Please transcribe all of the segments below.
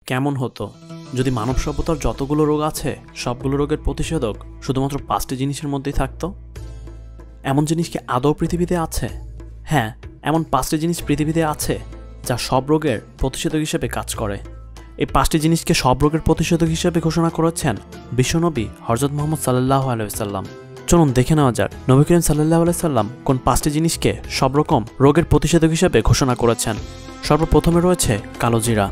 কেমন হতো যদি মানব সভ্যতার যতগুলো রোগ আছে সবগুলো রোগের প্রতিষেধক শুধুমাত্র 5টি জিনিসের মধ্যেই থাকতো? এমন জিনিস কি আদৌ পৃথিবীতে আছে? হ্যাঁ, এমন 5টি জিনিস পৃথিবীতে আছে যা সব রোগের প্রতিষেধক হিসেবে কাজ করে। এই 5টি জিনিসকে সব রোগের প্রতিষেধক হিসেবে ঘোষণা করেছেন বিশ্বনবী হযরত মুহাম্মদ সাল্লাল্লাহু আলাইহি ওয়াসাল্লাম। চলুন দেখে নেওয়া যাক নবী করিম সাল্লাল্লাহু আলাইহি ওয়াসাল্লাম কোন 5টি জিনিসকে সব রকম রোগের প্রতিষেধক হিসেবে ঘোষণা করেছেন। সর্বপ্রথমে রয়েছে কালোজিরা।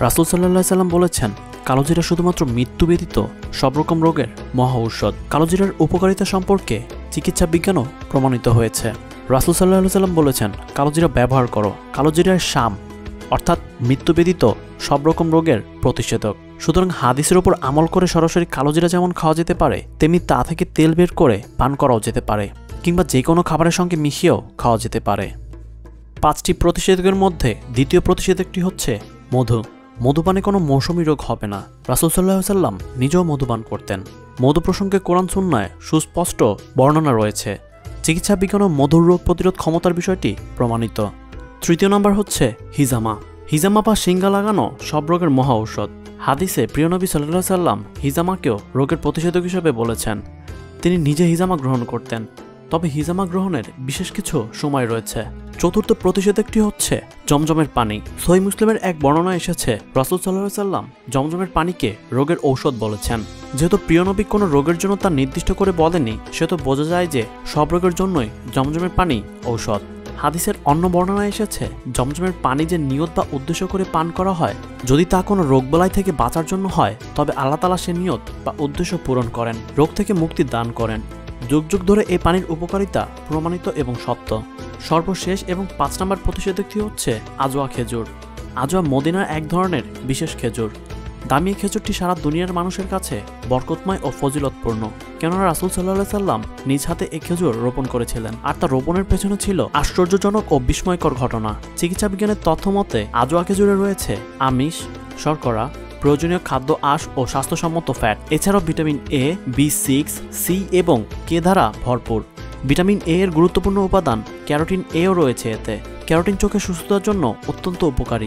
রাসূল সাল্লাল্লাহু আলাইহি ওয়াসাল্লাম বলেছেন, কালোজিরা শুধুমাত্র মৃত্যু ব্যতীত সব রকম রোগের মহা ঔষধ। কালোজিরার উপকারিতা সম্পর্কে চিকিৎসা বিজ্ঞানও প্রমাণিত হয়েছে। রাসূল সাল্লাল্লাহু আলাইহি ওয়াসাল্লাম বলেছেন, কালোজিরা ব্যবহার করো। কালোজিরার শাম অর্থাৎ মৃত্যু ব্যতীত সব রকম রোগের প্রতিষেধক। সুতরাং হাদিসের উপর আমল করে সরাসরি কালোজিরা যেমন খাওয়া যেতে পারে, তেমনি তা থেকে তেল বের করে পান করাও যেতে পারে, কিংবা যে কোনো খাবারের সঙ্গে মিশিয়েও খাওয়া যেতে পারে। 5টি প্রতিষেধকের মধ্যে দ্বিতীয় প্রতিষেধকটি হচ্ছে মধু। মধুপানে কোনো মৌসুমী রোগ হবে না। রাসূল সাল্লাল্লাহু আলাইহি ওয়াসাল্লাম নিজেও মধুপান করতেন। মধু প্রসঙ্গে কোরআন সুন্নাহয় সুস্পষ্ট বর্ণনা রয়েছে। চিকিৎসা বিজ্ঞান ও মধুর রোগ প্রতিরোধ ক্ষমতার বিষয়টি প্রমাণিত। তৃতীয় নম্বর হচ্ছে হিজামা। হিজামা বা শিঙ্গা লাগানো সব রোগের মহা ঔষধ। হাদিসে প্রিয় নবী সাল্লাল্লাহু আলাইহি ওয়াসাল্লাম হিজামাকেও রোগের প্রতিষেধক হিসেবে বলেছেন। তিনি নিজে হিজামা গ্রহণ করতেন, তবে হিজামা গ্রহণের বিশেষ কিছু সময় রয়েছে। চতুর্থ প্রতিষেধকটি হচ্ছে জমজমের পানি। সহিহ মুসলিমের এক বর্ণনা এসেছে, রাসূল সাল্লাল্লাহু আলাইহি ওয়াসাল্লাম জমজমের পানিকে রোগের ঔষধ বলেছেন। যেহেতু প্রিয় নবী কোনো রোগের জন্য তা নির্দিষ্ট করে বলেনি, সেহেতু বোঝা যায় যে সব রোগের জন্যই জমজমের পানি ঔষধ। হাদিসের অন্য বর্ণনা এসেছে, জমজমের পানি যে নিয়ত বা উদ্দেশ্য করে পান করা হয়, যদি তা কোনো রোগবালাই থেকে বাঁচার জন্য হয়, তবে আল্লাহ তাআলা সে নিয়ত বা উদ্দেশ্য পূরণ করেন, রোগ থেকে মুক্তি দান করেন। যুগ যুগ ধরে এই পানির উপকারিতা প্রমাণিত এবং সত্য। সর্বশেষ এবং 5 নম্বর প্রতিষেধকটি হচ্ছে আজওয়া খেজুর। আজওয়া মদিনার এক ধরনের বিশেষ খেজুর। দামি খেজুরটি সারা দুনিয়ার মানুষের কাছে বরকতময় ও ফজিলতপূর্ণ, কেননা রাসূল সাল্লাল্লাহু আলাইহি ওয়াসাল্লাম নিজ হাতে এই খেজুর রোপণ করেছিলেন, আর তা রোপণের পেছনে ছিল আশ্চর্যজনক ও বিস্ময়কর ঘটনা। চিকিৎসা বিজ্ঞানের তথ্য মতে আজওয়া খেজুরে রয়েছে আমিষ, শর্করা, প্রয়োজনীয় খাদ্য আঁশ ও স্বাস্থ্যসম্মত ফ্যাট, এছাড়াও ভিটামিন এ, বি6, সি এবং কে দ্বারা ভরপুর। ভিটামিন এ এর গুরুত্বপূর্ণ উপাদান ক্যারোটিন এও রয়েছে এতে। ক্যারোটিন চোখের সুস্থতার জন্য অত্যন্ত উপকারী।